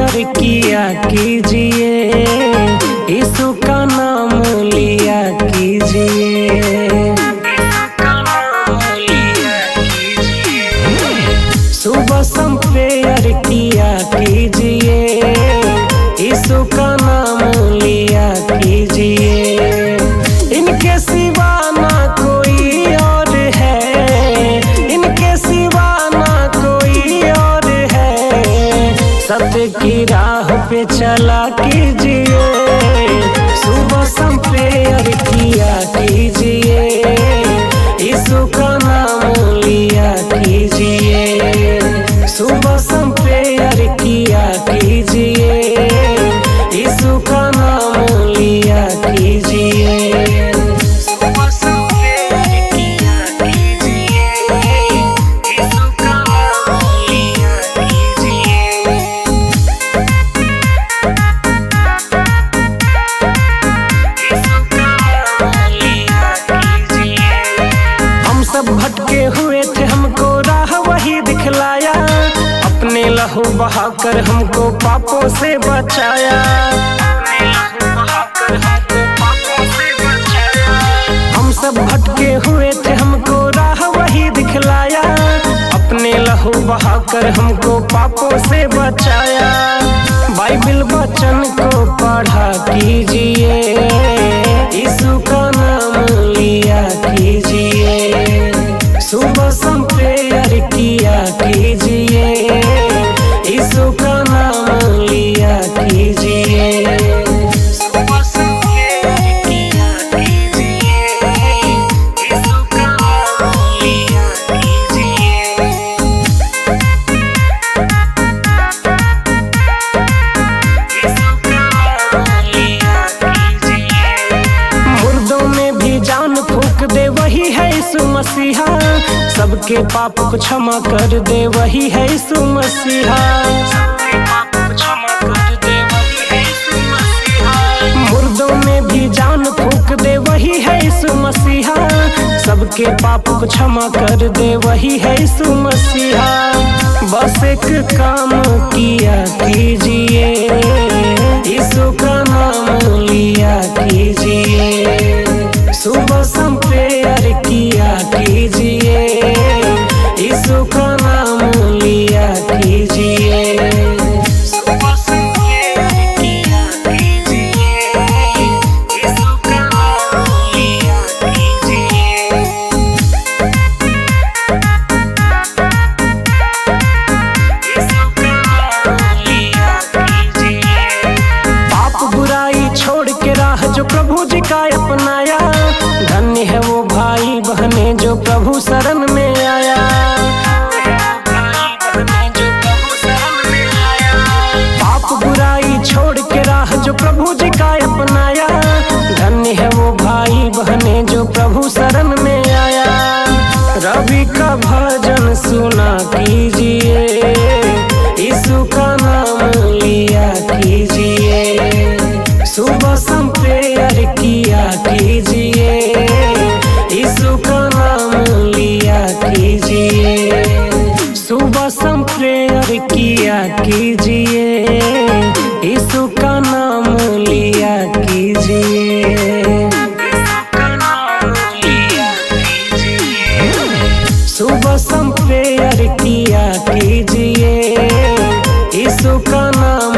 Prayer किया कीजिए, यीशु का नाम लिया कीजिए। सुबह शाम प्रेयर किया कीजिए, यीशु का नाम लिया कीजिए। इनके सिवा ना कोई और है, इनके सिवा ना कोई और है। सत्य की राह पे चला कीजिए, सुबह शाम प्रेयर किया कीजिए, यीशु का नाम लिया कीजिए। सुबह शाम प्रेयर किया कीजिए, यीशु का नाम लिया कीजिए। सुबह शाम प्रेयर किया कीजिए, यीशु का नाम लिया कीजिए। यीशु का नाम लिया कीजिए। हम सब भटके हुए थे, हमको राह वही दिखलाया, अपने लहू बहाकर हमको पापों से बचाया। अपने लहू बहाकर हमको पापों से बचाया। हम सब भटके हुए थे, हमको राह वही दिखलाया, अपने लहू बहाकर हमको पापों से बचाया। बाइबिल वचन को पढ़ा कीजिए, यीशु का नाम लिया कीजिए। सुबह शाम प्रेयर किया कीजिए, यीशु का नाम लिया कीजिए। सुबह शाम प्रेयर किया कीजिए, यीशु का नाम लिया कीजिए। यीशु का नाम लिया कीजिए। मुर्दों में भी जान फूंक दे वही है यीशु मसीहा, सबके पाप को क्षमा कर दे वही है यीशु मसीहा। सबके पाप को क्षमा कर दे वही है यीशु मसीहा। मुर्दों में भी जान फूंक दे वही है यीशु मसीहा, सबके पाप को क्षमा कर दे वही है यीशु मसीहा। बस एक काम किया कीजिए, यीशु का नाम लिया कीजिए। सुबह शाम प्रेयर किया कीजिए, यीशु का नाम लिया कीजिए। सुबह शाम प्रेयर किया कीजिए, यीशु का नाम लिया कीजिए। यीशु का नाम लिया कीजिए। पाप बुराई छोड़ के राह जो प्रभु जी का अपनाया, धन्य है वो भाई बहने जो प्रभु शरण में आया। पाप बुराई छोड़ के राह जो प्रभु जी का अपनाया, धन्य है वो भाई बहने जो प्रभु शरण में आया। रवि का भजन सुना कीजिए, यीशु का नाम लिया कीजिए। सुबह शाम प्रेयर किया कीजिए, यीशु का नाम लिया कीजिए। सुबह शाम प्रेयर किया कीजिए, यीशु का नाम लिया कीजिए। सुबह शाम प्रेयर किया कीजिए, यीशु का नाम